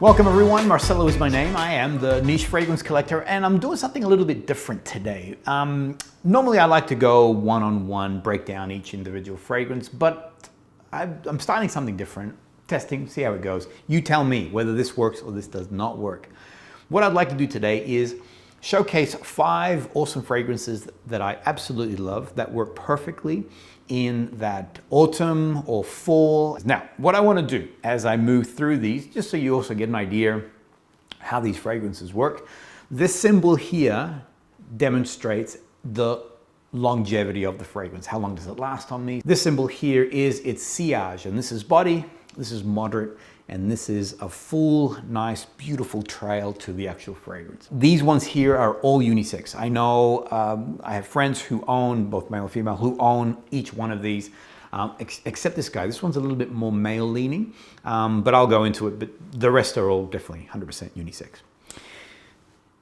Welcome everyone, Marcelo is my name. I am the niche fragrance collector and I'm doing something a little bit different today. Normally I like to go one-on-one, break down each individual fragrance, but I'm starting something different, testing, see how it goes. You tell me whether this works or this does not work. What I'd like to do today is showcase 5 awesome fragrances that I absolutely love that work perfectly in that autumn or fall. Now, what I want to do as I move through these, just so you also get an idea how these fragrances work, this symbol here demonstrates the longevity of the fragrance. How long does it last on me? This symbol here is its sillage, and this is body, this is moderate, and this is a full, nice, beautiful trail to the actual fragrance. These ones here are all unisex. I know I have friends who own, both male and female, who own each one of these, except this guy. This one's a little bit more male leaning, but I'll go into it, but the rest are all definitely 100% unisex.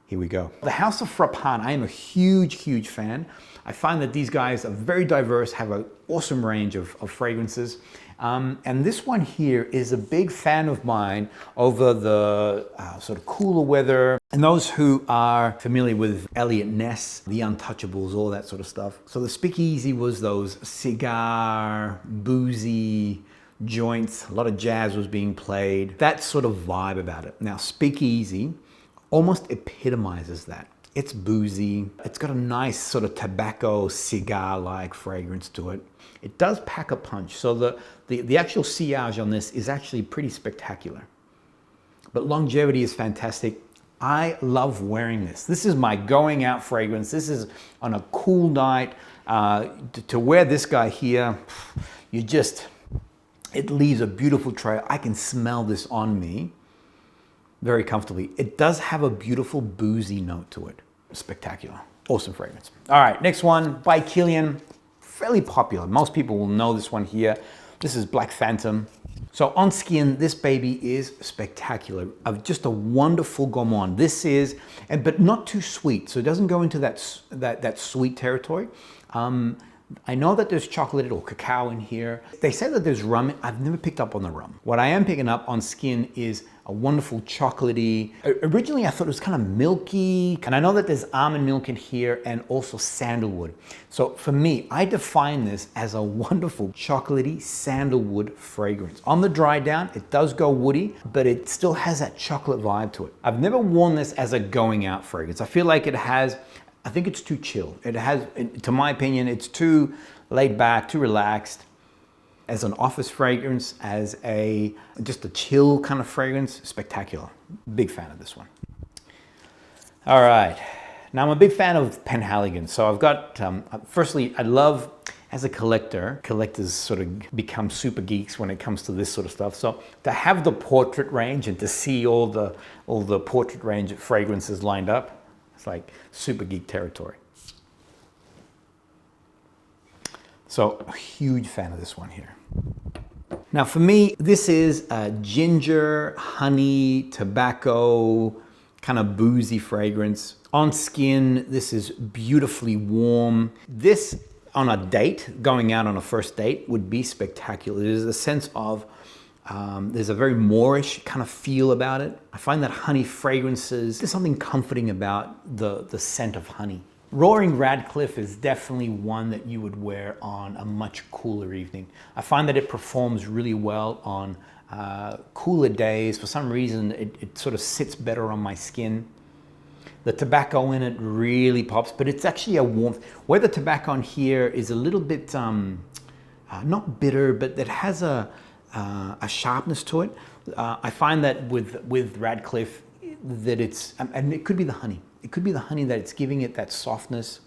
Here we go. The House of FRAPIN, I am a huge fan. I find that these guys are very diverse, have an awesome range of fragrances. And this one here is a big fan of mine over the sort of cooler weather. And those who are familiar with Eliot Ness, the Untouchables, all that sort of stuff. So the Speakeasy was those cigar, boozy joints, a lot of jazz was being played, that sort of vibe about it. Now Speakeasy almost epitomizes that. It's boozy, it's got a nice sort of tobacco cigar-like fragrance to it. It does pack a punch, so the actual sillage on this is actually pretty spectacular. But longevity is fantastic. I love wearing this. This is my going out fragrance. This is on a cool night. To wear this guy here, it leaves a beautiful trail. I can smell this on me very comfortably. It does have a beautiful boozy note to it. Spectacular. Awesome fragrance. All right, next one by KILIAN. Fairly popular. Most people will know this one here. This is Black Phantom. So on skin, this baby is spectacular. Just a wonderful gourmand. This is, but not too sweet. So it doesn't go into that sweet territory. I know that there's chocolate or cacao in here. They say that there's rum. I've never picked up on the rum. What I am picking up on skin is a wonderful chocolatey. Originally, I thought it was kind of milky. And I know that there's almond milk in here and also sandalwood. So for me, I define this as a wonderful chocolatey sandalwood fragrance. On the dry down, it does go woody, but it still has that chocolate vibe to it. I've never worn this as a going out fragrance. I feel like I think it's too chill. It has, to my opinion, it's too laid back, too relaxed. As an office fragrance, as just a chill kind of fragrance, spectacular. Big fan of this one. All right, now I'm a big fan of PENHALIGON'S. So I've got, firstly, I love, as a collector, collectors sort of become super geeks when it comes to this sort of stuff. So to have the portrait range and to see all the portrait range of fragrances lined up, it's like super geek territory. So a huge fan of this one here. Now for me, this is a ginger, honey, tobacco, kind of boozy fragrance. On skin, this is beautifully warm. This on a date, going out on a first date, would be spectacular. There's a sense of there's a very Moorish kind of feel about it. I find that honey fragrances, there's something comforting about the scent of honey. Roaring Radcliffe is definitely one that you would wear on a much cooler evening. I find that it performs really well on cooler days. For some reason, it sort of sits better on my skin. The tobacco in it really pops, but it's actually a warmth. Where the tobacco on here is a little bit, not bitter, but it has a sharpness to it. I find that with Radcliffe that it's, and it could be the honey. It could be the honey that it's giving it that softness.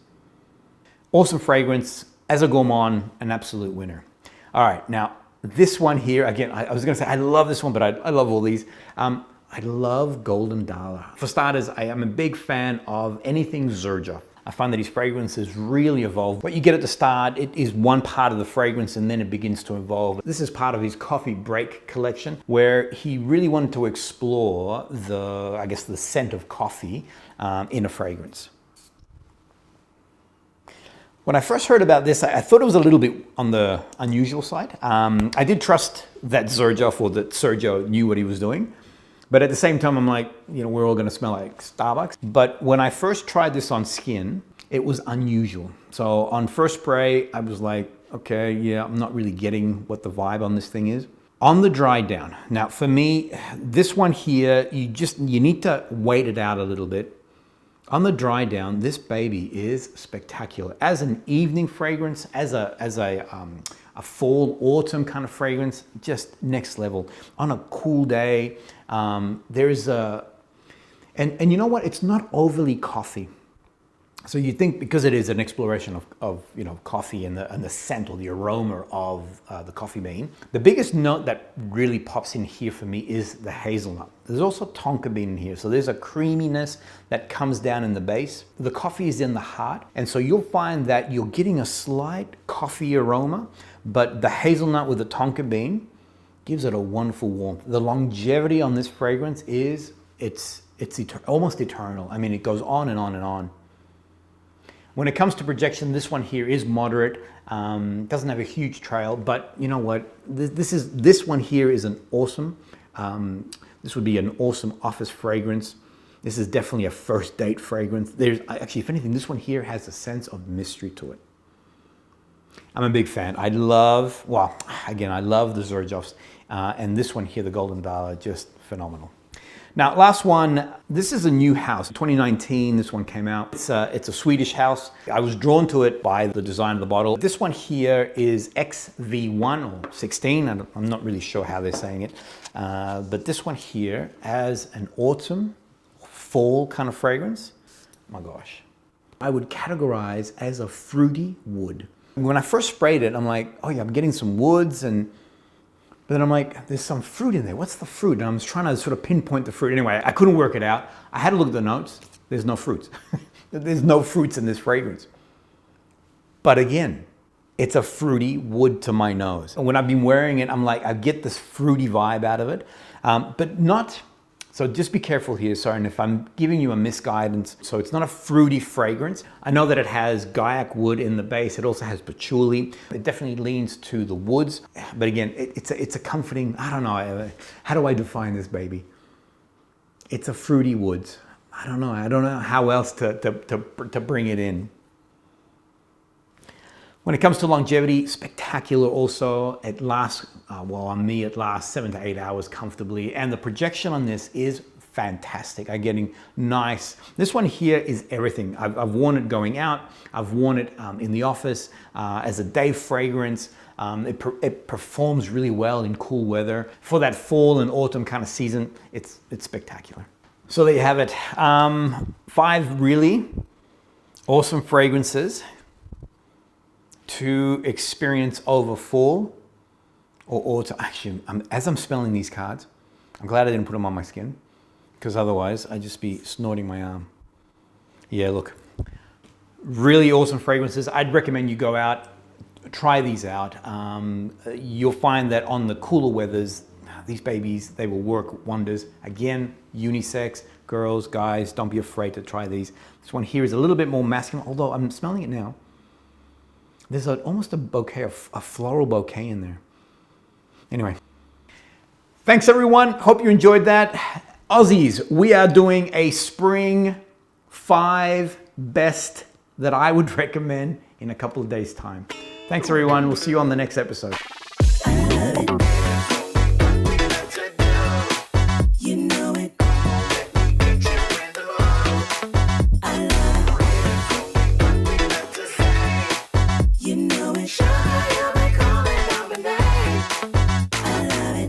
Awesome fragrance. As a gourmand, an absolute winner. All right, now this one here, again, I was gonna say I love this one, but I love all these. I love Golden DALLAH. For starters, I am a big fan of anything XERJOFF. I find that his fragrances really evolve. What you get at the start, it is one part of the fragrance and then it begins to evolve. This is part of his coffee break collection where he really wanted to explore the scent of coffee in a fragrance. When I first heard about this, I thought it was a little bit on the unusual side. I did trust that XERJOFF or that Sergio knew what he was doing. But at the same time, I'm like, you know, we're all gonna smell like Starbucks. But when I first tried this on skin, it was unusual. So on first spray, I was like, okay, yeah, I'm not really getting what the vibe on this thing is. On the dry down, now for me, this one here, you need to wait it out a little bit. On the dry down, this baby is spectacular. As an evening fragrance, as a fall, autumn kind of fragrance, just next level. On a cool day, there's a, and you know what? It's not overly coffee. So you think because it is an exploration of you know, coffee and the scent or the aroma of the coffee bean, the biggest note that really pops in here for me is the hazelnut. There's also tonka bean in here, so there's a creaminess that comes down in the base. The coffee is in the heart, and so you'll find that you're getting a slight coffee aroma, but the hazelnut with the tonka bean gives it a wonderful warmth. The longevity on this fragrance is it's almost eternal. I mean, it goes on and on and on. When it comes to projection, this one here is moderate, doesn't have a huge trail, but you know what? This one here is an awesome, this would be an awesome office fragrance. This is definitely a first date fragrance. Actually, if anything, this one here has a sense of mystery to it. I'm a big fan. I love the XERJOFFs, and this one here, the Golden DALLAH, just phenomenal. Now, last one, this is a new house. 2019, this one came out. It's a Swedish house. I was drawn to it by the design of the bottle. This one here is XV1 or 16. I'm not really sure how they're saying it. But this one here, as an autumn, fall kind of fragrance, oh my gosh. I would categorize as a fruity wood. When I first sprayed it, I'm like, oh yeah, I'm getting some woods, but then I'm like, there's some fruit in there. What's the fruit? And I was trying to sort of pinpoint the fruit. Anyway, I couldn't work it out. I had to look at the notes. There's no fruits. There's no fruits in this fragrance. But again, it's a fruity wood to my nose. And when I've been wearing it, I'm like, I get this fruity vibe out of it, but not. So just be careful here, sorry, and if I'm giving you a misguidance. So it's not a fruity fragrance. I know that it has guaiac wood in the base. It also has patchouli. It definitely leans to the woods. But again, it's a comforting, I don't know, how do I define this baby? It's a fruity woods. I don't know how else to bring it in. When it comes to longevity, spectacular also. It lasts, well on me, it lasts 7 to 8 hours comfortably. And the projection on this is fantastic. I'm getting nice. This one here is everything. I've worn it going out. I've worn it in the office as a day fragrance. It performs really well in cool weather. For that fall and autumn kind of season, it's spectacular. So there you have it. 5 really awesome fragrances to experience over fall or autumn. Actually, as I'm smelling these cards, I'm glad I didn't put them on my skin, because otherwise I'd just be snorting my arm. Yeah, look, really awesome fragrances. I'd recommend you go out, try these out. You'll find that on the cooler weathers, these babies, they will work wonders. Again, unisex, girls, guys, don't be afraid to try these. This one here is a little bit more masculine, although I'm smelling it now. There's almost a bouquet, a floral bouquet in there. Anyway, thanks everyone. Hope you enjoyed that. Aussies, we are doing a spring 5 best that I would recommend in a couple of days' time. Thanks everyone. We'll see you on the next episode.